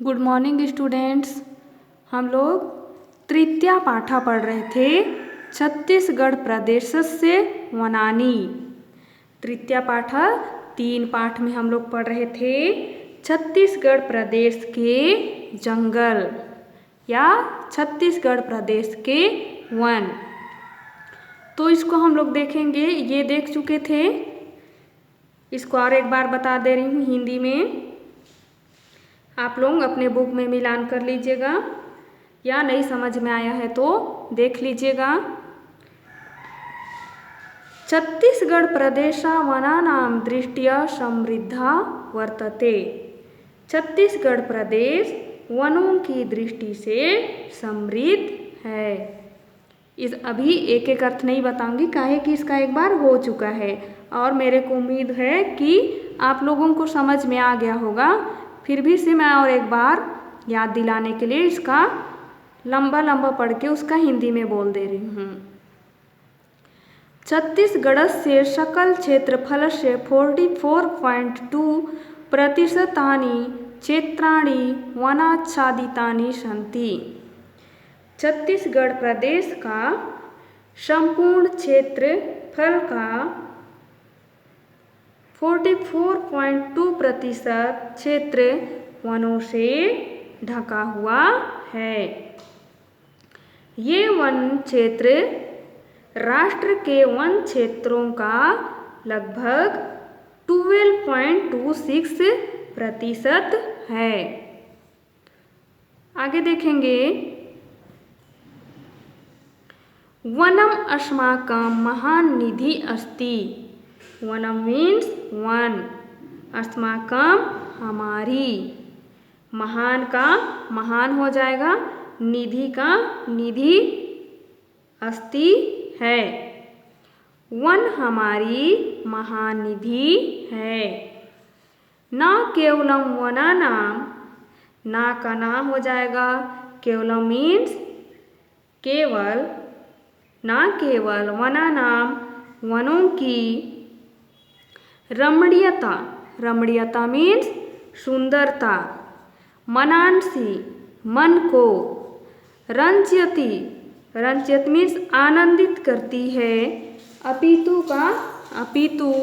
Good morning students. हम लोग तृतीया पाठा पढ़ रहे थे छत्तीसगढ़ प्रदेशस्य वनानि। तृतीया पाठा 3 पाठ में हम लोग पढ़ रहे थे छत्तीसगढ़ प्रदेश के जंगल या छत्तीसगढ़ प्रदेश के वन। तो इसको हम लोग देखेंगे, ये देख चुके थे, इसको और एक बार बता दे रही हूँ हिंदी में। आप लोग अपने बुक में मिलान कर लीजिएगा या नहीं समझ में आया है तो देख लीजिएगा। छत्तीसगढ़ प्रदेशा वनानां दृष्ट्या समृद्धा वर्तते। छत्तीसगढ़ प्रदेश वनों की दृष्टि से समृद्ध है। इस अभी एक एक अर्थ नहीं बताऊंगी, काहे कि इसका एक बार हो चुका है और मेरे को उम्मीद है कि आप लोगों को समझ में आ गया होगा। फिर भी से मैं और एक बार याद दिलाने के लिए इसका लंबा लंबा पढ़ के उसका हिंदी में बोल दे रही हूँ। छत्तीसगढ़ से सकल क्षेत्रफल से 44.2% क्षेत्राणि वनाच्छादितानि सन्ति। छत्तीसगढ़ प्रदेश का संपूर्ण क्षेत्रफल का 44.2% क्षेत्र वनों से ढका हुआ है। ये वन क्षेत्र राष्ट्र के वन क्षेत्रों का लगभग 12.26% है। आगे देखेंगे, वनम अस्माकं महान निधि अस्ति। वनम मीन्स वन, अस्माकं हमारी, महान का महान हो जाएगा, निधि का निधि, अस्ति है। वन हमारी महान निधि है। न केवलम वनानां, ना का नाम हो जाएगा, केवलम मीन्स केवल, ना केवल वनानां वनों की, रमणीयता, रमणीयता मीन्स सुंदरता, मनांसी मन को, रंजयति, रंजयत मीन्स आनंदित करती है, अपितु का अपितु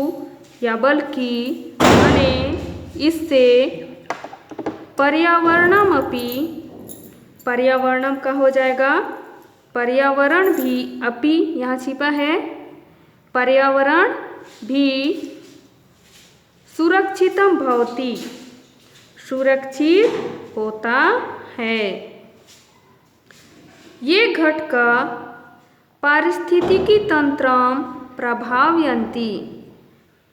या बल्कि, अने इससे, पर्यावरणम अपि, पर्यावरणम का हो जाएगा, पर्यावरण भी, अपि यहाँ छिपा है, पर्यावरण भी सुरक्षितम भवति, सुरक्षित होता है। ये घटका पारिस्थितिकी तंत्रम प्रभावयन्ति।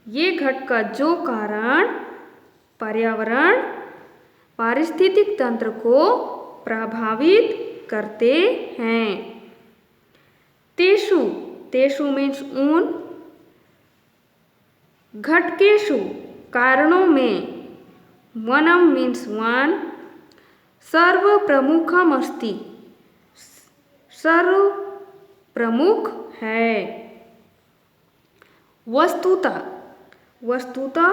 ये घटका जो कारण पर्यावरण पारिस्थितिक तंत्र को प्रभावित करते हैं। तेषु, तेषु मीन्स उन, घटकेषु कारणों में, वनम मीन्स वन, सर्व प्रमुखम अस्ति, सर्व प्रमुख है। वस्तुतः, वस्तुतः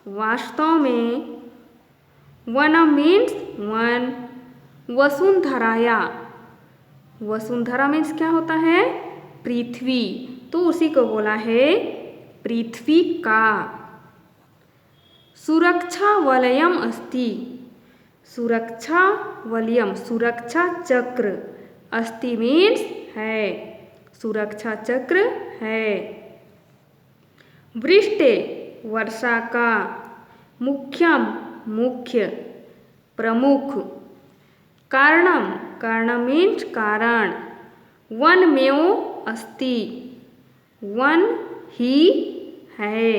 वास्तव में, वनम मीन्स वन, वसुंधराया, वसुंधरा मीन्स क्या होता है, पृथ्वी, तो उसी को बोला है पृथ्वी का। सुरक्षा वलयम अस्ति, सुरक्षा वलयम, सुरक्षा चक्र, अस्ति मीन्स है, सुरक्षा चक्र है। वृष्टे, वर्षा का, मुख्यम, मुख्य, प्रमुख, कारणम, कारणम मीन्स कारण, वनमेव अस्ति, वन ही है।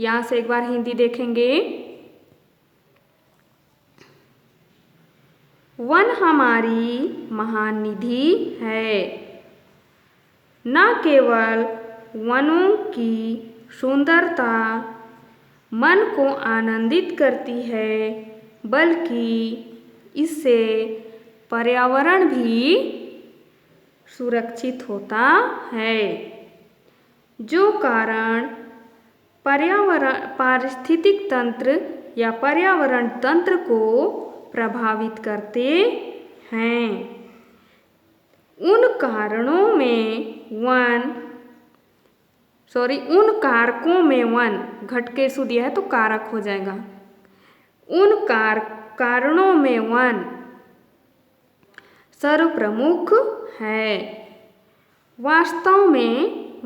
यहाँ से एक बार हिंदी देखेंगे। वन हमारी महान निधि है। न केवल वनों की सुंदरता मन को आनंदित करती है, बल्कि इससे पर्यावरण भी सुरक्षित होता है। जो कारण पारिस्थितिक तंत्र या पर्यावरण तंत्र को प्रभावित करते हैं। उन कारकों में वन, घट के सु दिया है तो कारक हो जाएगा। उन कारणों में वन सर्वप्रमुख है। वास्तव में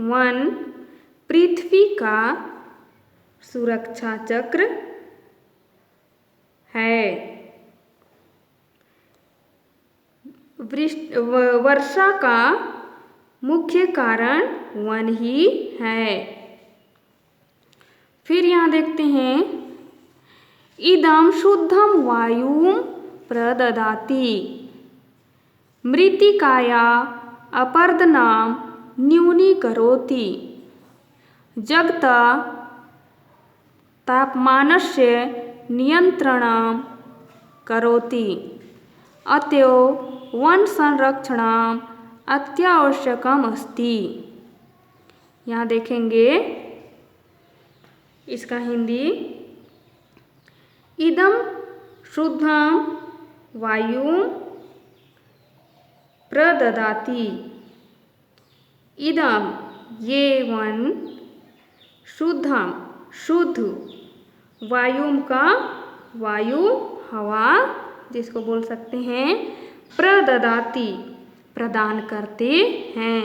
वन पृथ्वी का सुरक्षा चक्र है। वर्षा का मुख्य कारण वन ही है। फिर यहाँ देखते हैं, इदं शुद्धं वायुं प्रददाति, मृत्तिकाया अपरदनां न्यूनीकरोति, जगत तापमानस्य नियन्त्रणं करोति, अतएव वन संरक्षणम् अत्यावश्यकम् अस्ति। यहाँ देखेंगे इसका हिंदी, इदं शुद्धं वायुं प्रददाति, इदं ये वन, शुद्धं शुद्ध, वायुं का वायु हवा जिसको बोल सकते हैं, प्रददाति प्रदान करते हैं।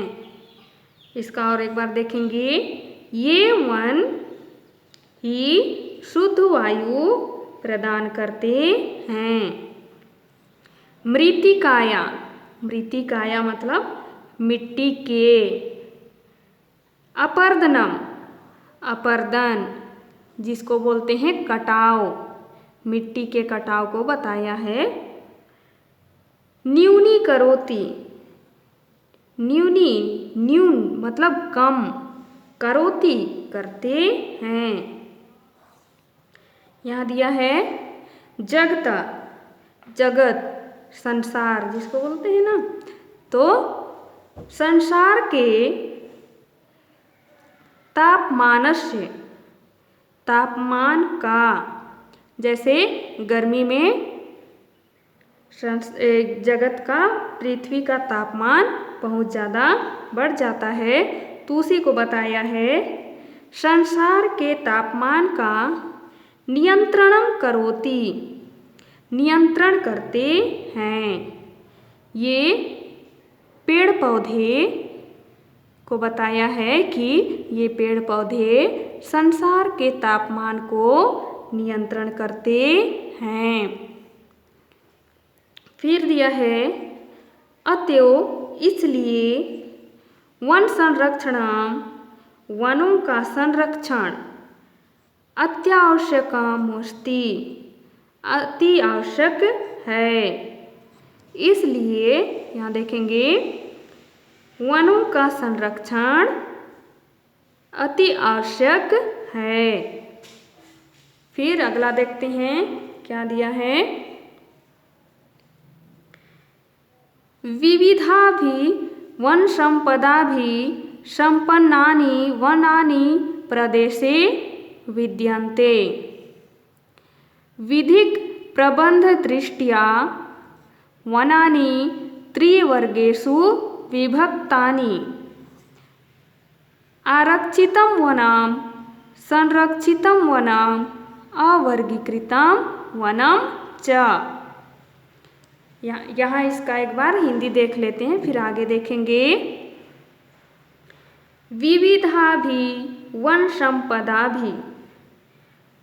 इसका और एक बार देखेंगे, ये वन ही शुद्ध वायु प्रदान करते हैं। मृत्तिकाया, मृत्तिकाया मतलब मिट्टी के, अपरदनम अपरदन जिसको बोलते हैं कटाव, मिट्टी के कटाव को बताया है। न्यूनीकरोति, न्यून मतलब कम, करोति करते हैं। यहाँ दिया है जगत, जगत संसार जिसको बोलते हैं ना, तो संसार के तापमानस्य, तापमान का, जैसे गर्मी में जगत का, पृथ्वी का तापमान बहुत ज़्यादा बढ़ जाता है, तो उसी को बताया है। संसार के तापमान का नियंत्रणम करोति, नियंत्रण करते हैं। ये पेड़ पौधे को बताया है कि ये पेड़ पौधे संसार के तापमान को नियंत्रण करते हैं। फिर दिया है, अतएव इसलिए वन संरक्षणम, वनों का संरक्षण, अत्यावश्यकम् अस्ति, अति आवश्यक है। इसलिए यहाँ देखेंगे, वनों का संरक्षण अति आवश्यक है। फिर अगला देखते हैं क्या दिया है, विविधाभि वन संपदाभि संपन्नानि वनानि प्रदेशे विद्यन्ते, विधिक प्रबंध दृष्ट्या वनानि त्रिवर्गेषु विभक्तानि, आरक्षितं वनं, संरक्षितं वनं, अवर्गीकृतं वनं च। यहाँ इसका एक बार हिंदी देख लेते हैं, फिर आगे देखेंगे। विविधाभि वन संपदाभि,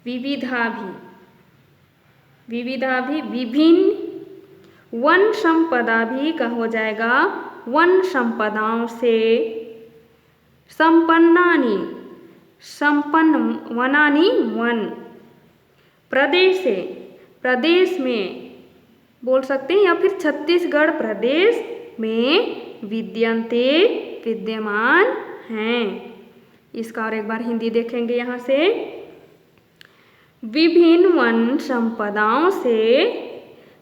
विविधाभि, विविधाभि विभिन्न, वन संपदाभि का हो जाएगा वन संपदाओं से, संपन्नानि, संपन्न वनानि वन, प्रदेशे, प्रदेश में बोल सकते हैं, या फिर छत्तीसगढ़ प्रदेश में विद्यन्ते विद्यमान हैं। इसका और एक बार हिंदी देखेंगे यहाँ से, विभिन्न वन संपदाओं से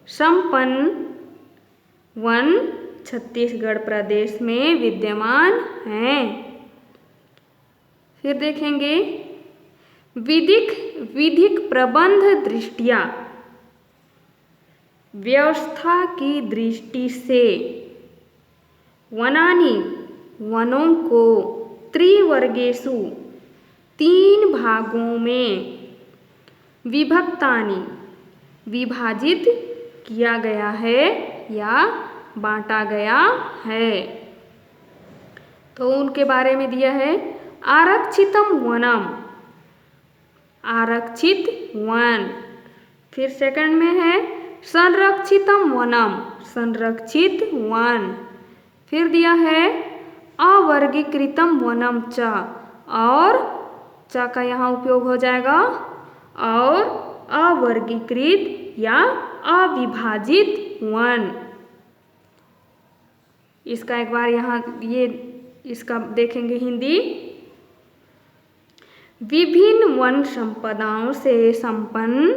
संपन्न वन छत्तीसगढ़ प्रदेश में विद्यमान हैं। फिर देखेंगे, विधिक प्रबंध दृष्टिया, व्यवस्था की दृष्टि से वनानि वनों को त्रिवर्गेषु 3 भागों में विभक्तानि विभाजित किया गया है या बांटा गया है। तो उनके बारे में दिया है आरक्षितम वनम, आरक्षित वन। फिर सेकंड में है संरक्षितम वनम, संरक्षित वन। फिर दिया है अवर्गीकृतम वनम च, और च का यहाँ उपयोग हो जाएगा और अवर्गीकृत या अविभाजित वन। इसका एक बार यहाँ ये इसका देखेंगे हिंदी। विभिन्न वन संपदाओं से संपन्न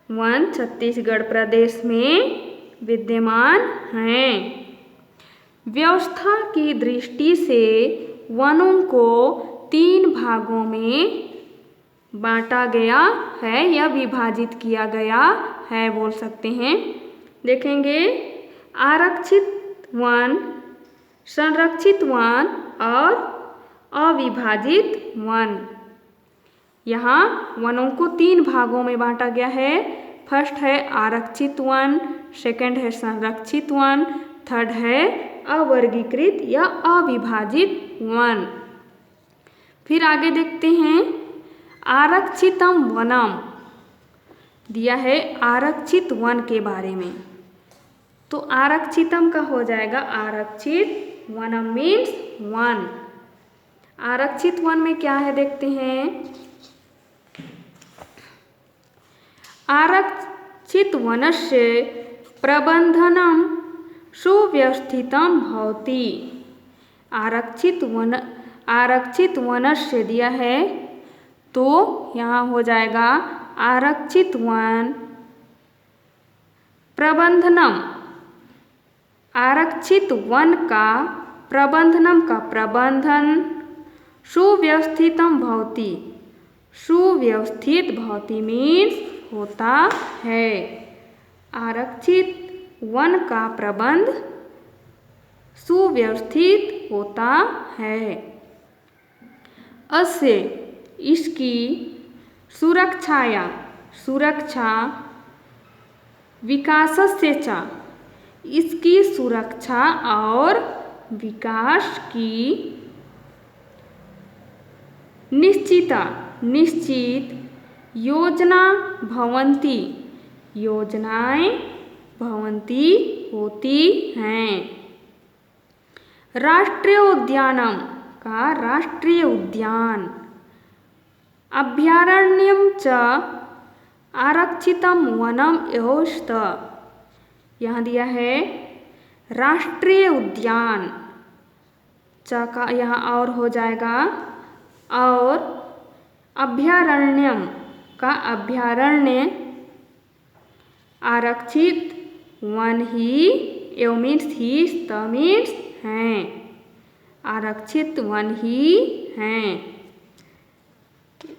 वन छत्तीसगढ़ प्रदेश में विद्यमान हैं। व्यवस्था की दृष्टि से वनों को 3 भागों में बांटा गया है या विभाजित किया गया है बोल सकते हैं। देखेंगे आरक्षित वन, संरक्षित वन और अविभाजित वन। यहाँ वनों को 3 भागों में बांटा गया है। फर्स्ट है आरक्षित वन, सेकंड है संरक्षित वन, थर्ड है अवर्गीकृत या अविभाजित वन। फिर आगे देखते हैं आरक्षितम वनम, दिया है आरक्षित वन के बारे में। तो आरक्षितम का हो जाएगा आरक्षित, वनम मीन्स वन। आरक्षित वन में क्या है देखते हैं। आरक्षित वनस्य प्रबंधनम सुव्यवस्थितम भवति। आरक्षित वनस्य दिया है तो यहाँ हो जाएगा आरक्षित वन प्रबंधनम, आरक्षित वन का प्रबंधनम का प्रबंधन सुव्यवस्थितम भवति, सुव्यवस्थित भवति मीन्स होता है। आरक्षित वन का प्रबंध सुव्यवस्थित होता है। अस्य इसकी सुरक्षाया, सुरक्षा विकासस्य च, इसकी सुरक्षा और विकास की निश्चित योजना भवन्ति, योजनाएं भवन्ति होती हैं। राष्ट्रीय उद्यानम का राष्ट्रीय उद्यान, अभयारण्यम च आरक्षितम वनम एवस्त। यहाँ दिया है राष्ट्रीय उद्यान, च का यहाँ और हो जाएगा, और अभयारण्यम का अभयारण्य, आरक्षित वन ही, एव मीन्स ही, स्त मीन्स हैं, आरक्षित वन ही हैं।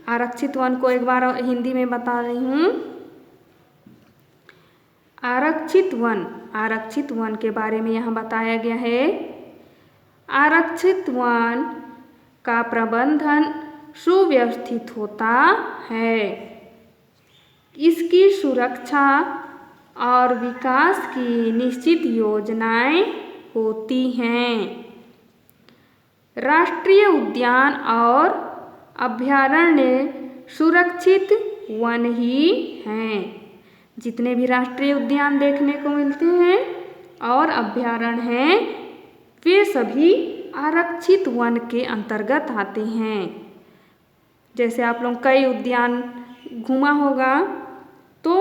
आरक्षित वन को एक बार हिंदी में बता रही हूँ। आरक्षित वन के बारे में यहाँ बताया गया है। आरक्षित वन का प्रबंधन सुव्यवस्थित होता है। इसकी सुरक्षा और विकास की निश्चित योजनाएं होती हैं। राष्ट्रीय उद्यान और अभयारण्य सुरक्षित वन ही हैं। जितने भी राष्ट्रीय उद्यान देखने को मिलते हैं और अभयारण्य हैं, वे सभी आरक्षित वन के अंतर्गत आते हैं। जैसे आप लोग कई उद्यान घूमा होगा तो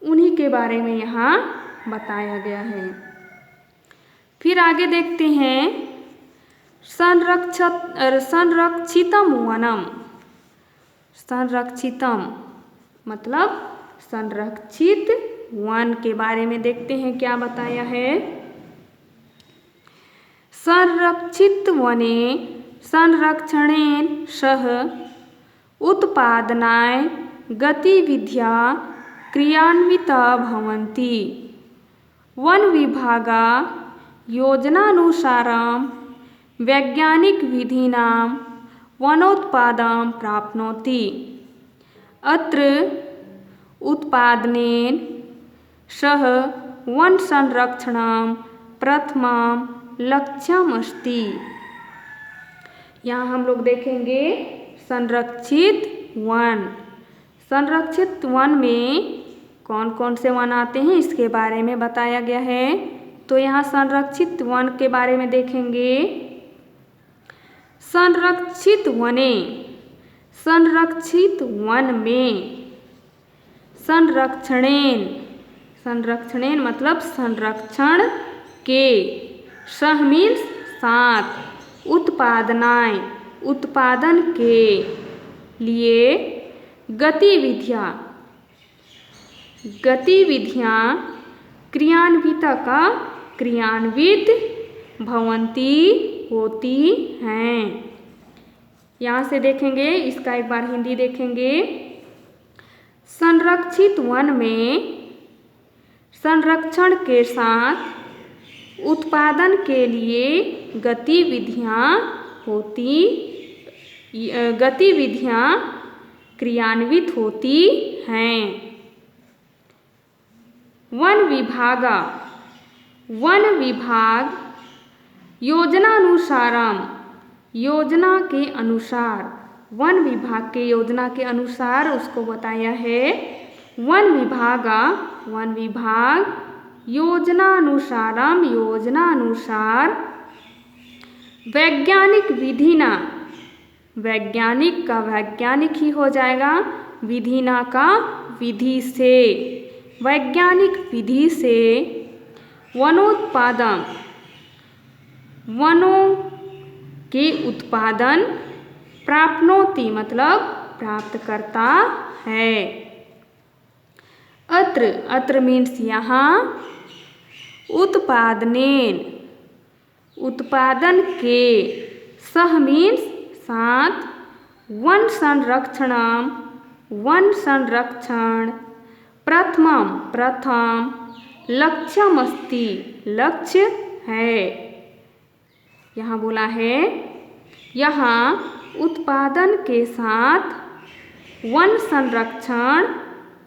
उन्हीं के बारे में यहाँ बताया गया है। फिर आगे देखते हैं संरक्षितम वनम। संरक्षितम मतलब संरक्षित वन के बारे में देखते हैं क्या बताया है। संरक्षित वने संरक्षणेन सह उत्पादनाय गतिविध्या क्रियान्विता भवन्ति। वन विभागा योजनानुसारं वैज्ञानिकविधिनां वनोत्पादं प्राप्नोति। अत्र उत्पादनेन सह वनसंरक्षणं प्रथमं लक्ष्यमस्ति। यहाँ हम लोग देखेंगे संरक्षित वन। संरक्षित वन में कौन कौन से वन आते हैं इसके बारे में बताया गया है। तो यहाँ संरक्षित वन के बारे में देखेंगे। संरक्षित वने, संरक्षित वन में संरक्षणेन, संरक्षणेन मतलब संरक्षण के, सह मीन्स साथ, उत्पादनाय उत्पादन के लिए गतिविधियाँ, गतिविधियाँ क्रियान्विता का क्रियान्वित भवन्ति होती हैं। यहाँ से देखेंगे, इसका एक बार हिंदी देखेंगे। संरक्षित वन में संरक्षण के साथ उत्पादन के लिए गतिविधियाँ होती, गतिविधियाँ क्रियान्वित होती हैं। वन विभागा, वन विभाग योजनानुसारम, योजना के अनुसार, वन विभाग के योजना के अनुसार उसको बताया है। वन विभागा, वन विभाग योजनानुसारम, योजनानुसार वैज्ञानिक विधिना, वैज्ञानिक का वैज्ञानिक ही हो जाएगा, विधिना का विधि से, वैज्ञानिक विधि से वनोत्पादन, वनों के उत्पादन प्राप्नोति मतलब प्राप्त करता है। अत्र, अत्र मीन्स यहाँ, उत्पादनेन उत्पादन के, सह मीन्स साथ, वन संरक्षणम वन संरक्षण, प्रथमम प्रथम, लक्ष्यमस्ति लक्ष्य है। यहाँ बोला है, यहाँ उत्पादन के साथ वन संरक्षण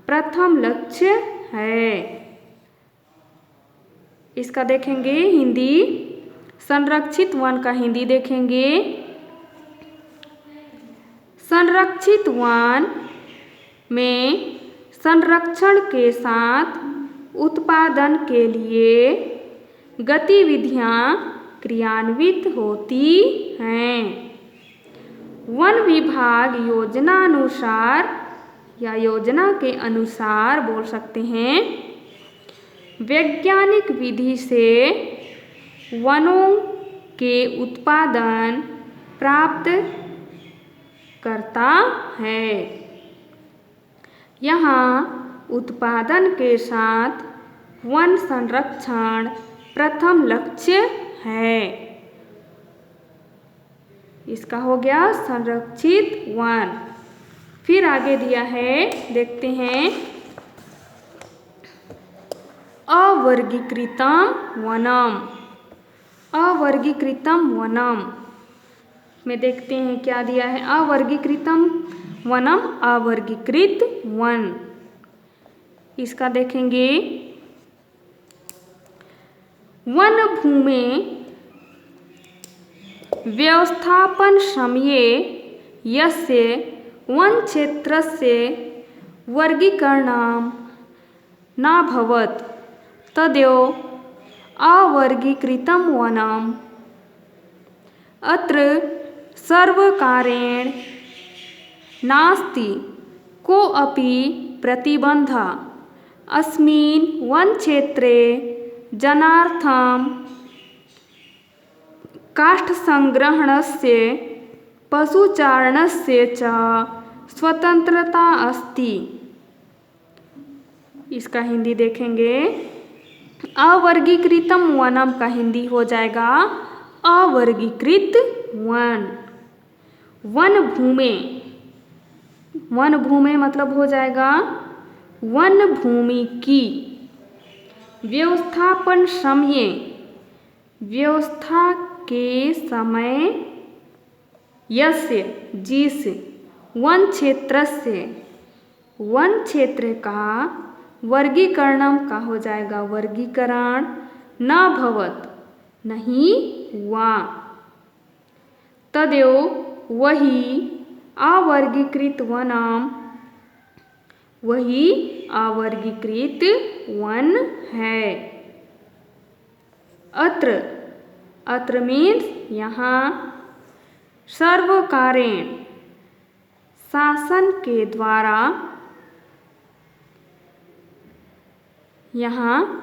प्रथम लक्ष्य है। इसका देखेंगे हिंदी, संरक्षित वन का हिंदी देखेंगे। संरक्षित वन में संरक्षण के साथ उत्पादन के लिए गतिविधियाँ क्रियान्वित होती हैं। वन विभाग योजनानुसार या योजना के अनुसार बोल सकते हैं, वैज्ञानिक विधि से वनों के उत्पादन प्राप्त करता है। यहाँ उत्पादन के साथ वन संरक्षण प्रथम लक्ष्य है। इसका हो गया संरक्षित वन। फिर आगे दिया है, देखते हैं, अवर्गीकृतम वनम, अवर्गीकृतम वनम में देखते हैं क्या दिया है। अवर्गीकृतम वनम, अवर्गीकृत वन। इसका देखेंगे, वन भूमि व्यवस्थापन समये यस्य वन क्षेत्रस्य वर्गीकरणं नाभवत् तदेव अवर्गीकृतं वनम्। अत्र सर्वकारेण नास्ति कोऽपि प्रतिबन्धः अस्मिन् वनक्षेत्रे जनार्थं काष्ठसंग्रहणस्य पशुचारणस्य च स्वतंत्रता अस्ति। इसका हिंदी देखेंगे, अवर्गीकृतम वनम का हिंदी हो जाएगा अवर्गीकृत वन। वन भूमि, वन भूमि मतलब हो जाएगा वन भूमि की। व्यवस्थापन समय, व्यवस्था के समय यस्य जिस वन क्षेत्रस्य, वन क्षेत्र का वर्गीकरणम का हो जाएगा वर्गीकरण, न भवत नहीं हुआ, तदेव वही अवर्गीकृत वनम, वही अवर्गीकृत वन है। अत्र, अत्र मीन्स यहाँ, सर्वकारेण शासन के द्वारा, यहाँ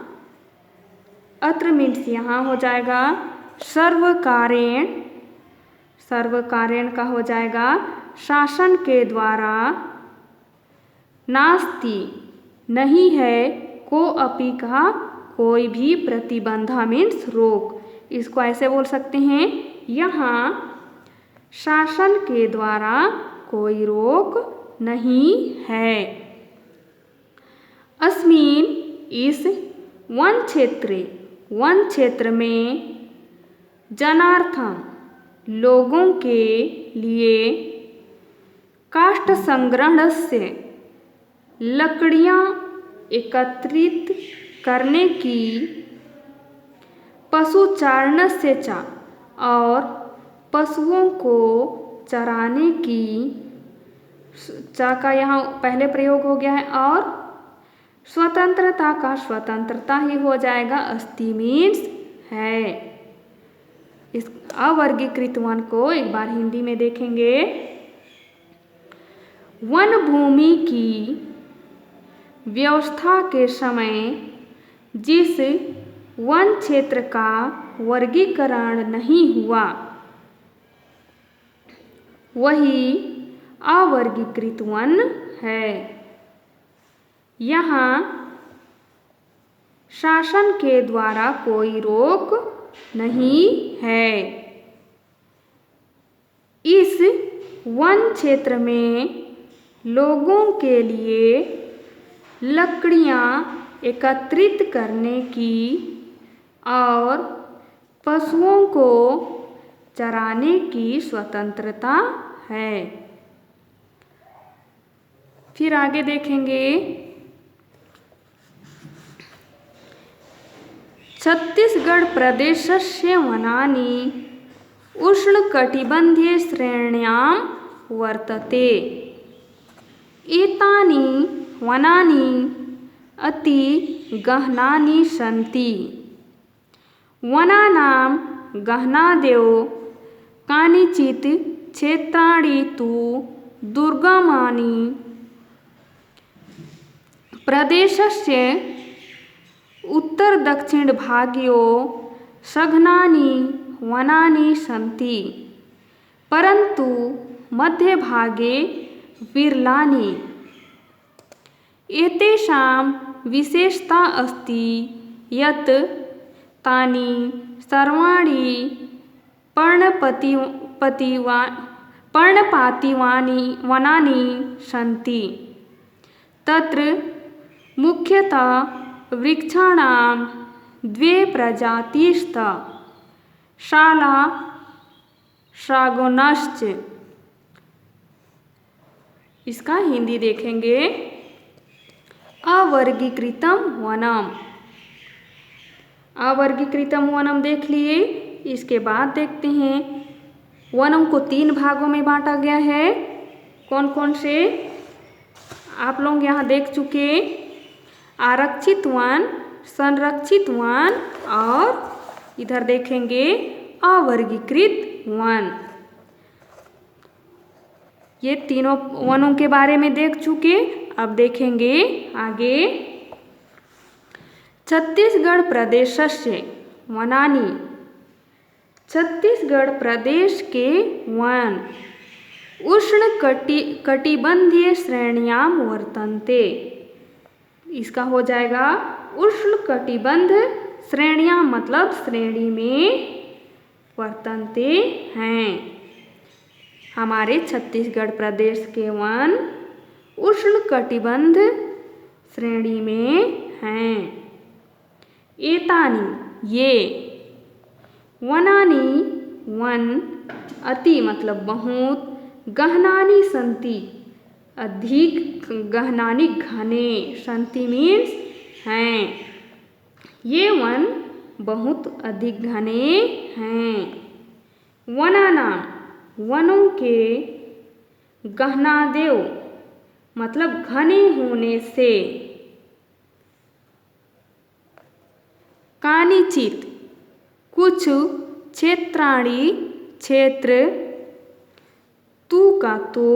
अत्र मीन्स यहाँ हो जाएगा सर्वकारेण, सर्वकारेण का हो जाएगा शासन के द्वारा, नास्ति नहीं है, को अपि का कोई भी प्रतिबंधा मीन्स रोक। इसको ऐसे बोल सकते हैं, यहाँ शासन के द्वारा कोई रोक नहीं है। अस्मिन इस वन क्षेत्र, वन क्षेत्र में जनार्थम लोगों के लिए, काष्ठ संग्रहण से लकड़ियाँ एकत्रित करने की, पशु चारण से चा और पशुओं को चराने की, चा का यहाँ पहले प्रयोग हो गया है, और स्वतंत्रता का स्वतंत्रता ही हो जाएगा, अस्ति मीन्स है। इस अवर्गीकृत वन को एक बार हिंदी में देखेंगे। वन भूमि की व्यवस्था के समय जिस वन क्षेत्र का वर्गीकरण नहीं हुआ, वही अवर्गीकृत वन है। यहाँ शासन के द्वारा कोई रोक नहीं है। इस वन क्षेत्र में लोगों के लिए लकड़ियाँ एकत्रित करने की और पशुओं को चराने की स्वतंत्रता है। फिर आगे देखेंगे, छत्तीसगढ़ प्रदेशस्य वनानि उष्णकटिबंधीय श्रेण्यां वर्तते। एतानि वनानि अति गहनानि सन्ति। वनानां गहनादेव कानिचित् क्षेत्राणि तु दुर्गमानि। प्रदेशस्य उत्तर दक्षिण भागयोः सघनानि वनानि सन्ति, परन्तु मध्यभागे विरलानि। एतेषां विशेषता अस्ति यत् तानि सर्वाणि पर्णपातिवानि वनानि सन्ति। तत्र मुख्यतः वृक्षाणां द्वे प्रजातिः स्तः, शाला सागौनश्च। इसका हिंदी देखेंगे, अवर्गीकृतम वनम। अवर्गीकृतम वनम देख लिए। इसके बाद देखते हैं, वनम को 3 भागों में बांटा गया है। कौन कौन से आप लोग यहाँ देख चुके, आरक्षित वन, संरक्षित वन और इधर देखेंगे अवर्गीकृत वन। ये तीनों वनों के बारे में देख चुके। अब देखेंगे आगे, छत्तीसगढ़ प्रदेशस्य वनानि। छत्तीसगढ़ प्रदेश के वन उष्णकटिबंधीय श्रेणियां वर्तन्ते। इसका हो जाएगा उष्णकटिबंध श्रेणियां मतलब श्रेणी में वर्तन्ते हैं। हमारे छत्तीसगढ़ प्रदेश के वन उष्णकटिबंध श्रेणी में हैं। एतानि ये, वनानि वन, अति मतलब बहुत, गहनानि सन्ति अधिक, गहनानि घने, सन्ति मीन्स हैं। ये वन बहुत अधिक घने हैं। वनानां वनों के, गहनादेव मतलब घने होने से, कानिचित कुछ, क्षेत्राणि क्षेत्र, तू का तो,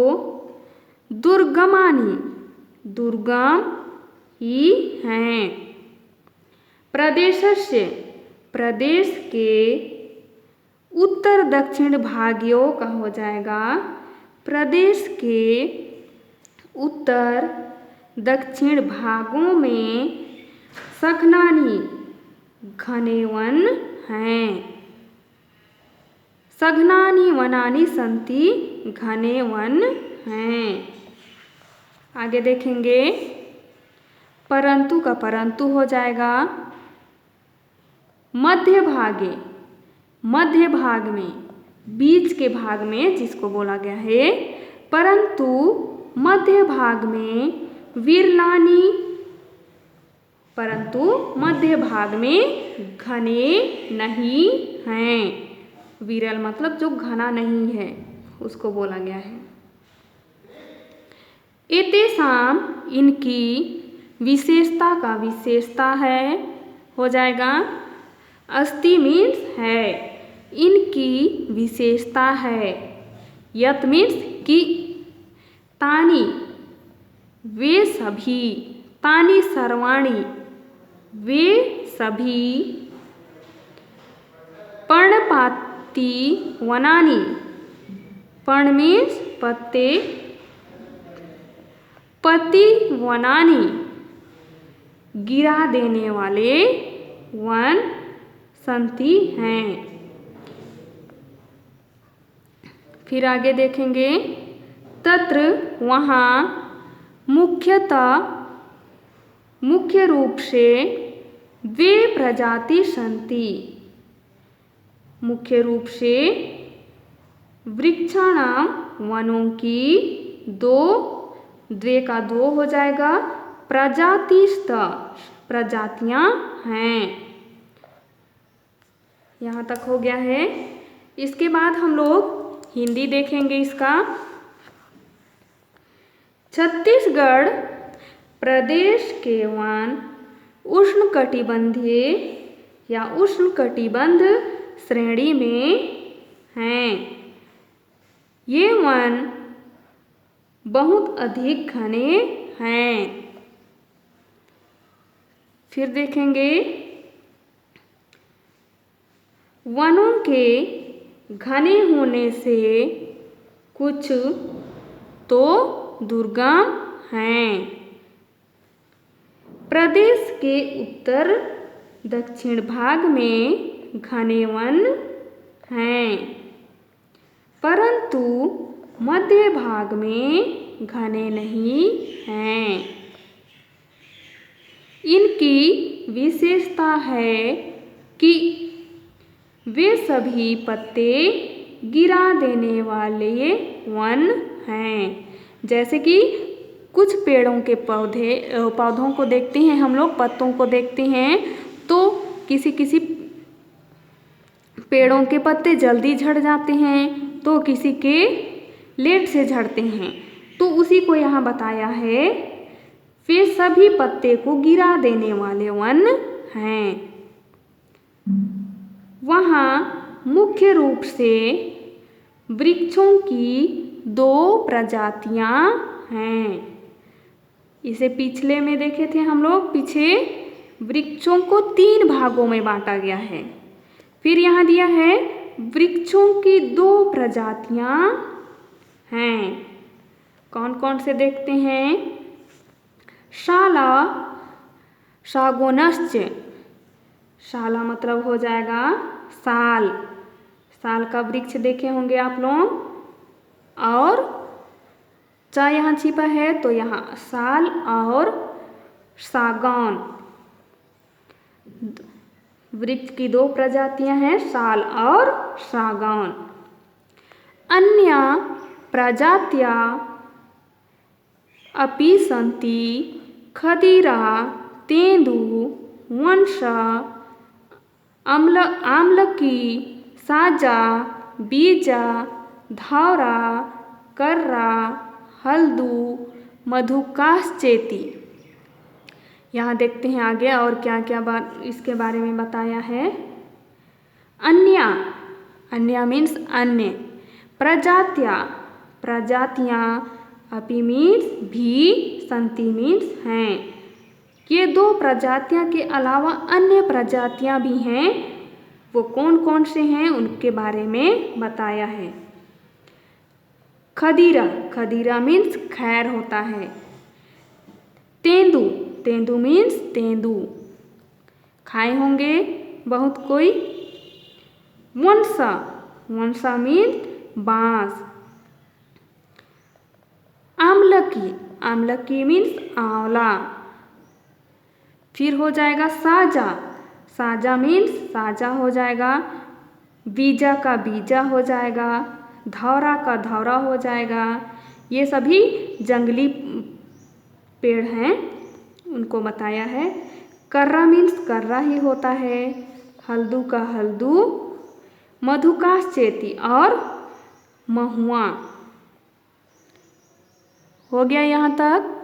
दुर्गमानि दुर्गम ही हैं। प्रदेशस्य प्रदेश के, उत्तर दक्षिण भाग्यों का हो जाएगा, प्रदेश के उत्तर दक्षिण भागों में सघनानि घने वन हैं। सघनानि वनानि सन्ति घने वन हैं। आगे देखेंगे, परंतु का परंतु हो जाएगा, मध्य भागे, मध्य भाग में, बीच के भाग में जिसको बोला गया है, परंतु मध्य भाग में विरलानि, परंतु मध्य भाग में घने नहीं हैं। विरल मतलब जो घना नहीं है उसको बोला गया है। एतेषां इनकी, विशेषता का विशेषता है हो जाएगा, अस्ति मीन्स है, इनकी विशेषता है। यत मीन्स कि, तानि वे सभी, तानि सर्वाणि वे सभी, पर्णपाती वनानि, पर्ण मीन्स पत्ते, पति वनानि गिरा देने वाले वन सन्ति हैं। फिर आगे देखेंगे, तत्र वहाँ, मुख्यतः मुख्य रूप से वे प्रजाति सन्ति, मुख्य रूप से वृक्षाणां वनों की, दो, द्वे का दो हो जाएगा, प्रजातिस्थ प्रजातियां हैं। यहाँ तक हो गया है। इसके बाद हम लोग हिंदी देखेंगे इसका। छत्तीसगढ़ प्रदेश के वन उष्णकटिबंधीय या उष्णकटिबंध श्रेणी में हैं। ये वन बहुत अधिक घने हैं। फिर देखेंगे, वनों के घने होने से कुछ तो दुर्गम हैं। प्रदेश के उत्तर दक्षिण भाग में घने वन हैं, परंतु मध्य भाग में घने नहीं हैं। इनकी विशेषता है कि वे सभी पत्ते गिरा देने वाले वन हैं। जैसे कि कुछ पेड़ों के पौधों को देखते हैं हम लोग, पत्तों को देखते हैं तो किसी किसी पेड़ों के पत्ते जल्दी झड़ जाते हैं तो किसी के लेट से झड़ते हैं। तो उसी को यहाँ बताया है, वे सभी पत्ते को गिरा देने वाले वन हैं। वहाँ मुख्य रूप से वृक्षों की दो प्रजातियां हैं। इसे पिछले में देखे थे हम लोग, पीछे वृक्षों को 3 भागों में बांटा गया है। फिर यहाँ दिया है वृक्षों की 2 प्रजातियां हैं। कौन कौन से देखते हैं? शाला सागौनश्च, शाला मतलब हो जाएगा साल, साल का वृक्ष देखे होंगे आप लोग। और चा यहाँ छिपा है तो यहाँ साल और सागौन। वृक्ष की दो प्रजातियां हैं, साल और सागौन। अन्य प्रजात्या अपि सन्ति खदिरा तेंदु वंश आम्लकी साजा बीजा धावरा कर्रा हल्दू मधुकाश्चेती। यहाँ देखते हैं आगे और क्या क्या बात इसके बारे में बताया है। अन्य, अन्य मीन्स अन्य, प्रजातियाँ, अपि मीन्स भी, संति मीन्स हैं। ये दो प्रजातियाँ के अलावा अन्य प्रजातियाँ भी हैं, वो कौन कौन से हैं उनके बारे में बताया है। खदीरा, खदीरा मीन्स खैर होता है। तेंदु, तेंदु मीन्स तेंदु, खाए होंगे बहुत कोई। वंसा, वंसा मीन्स बांस। आम्लकी, आम्लकी मीन्स आंवला। फिर हो जाएगा साजा, साजा मीन्स साजा हो जाएगा। बीजा का बीजा हो जाएगा। धौरा का धौरा हो जाएगा। ये सभी जंगली पेड़ हैं, उनको बताया है। कर्रा मीन्स कर्रा ही होता है। हल्दू का हल्दू, मधुकाश्चेती और महुआ। हो गया यहाँ तक।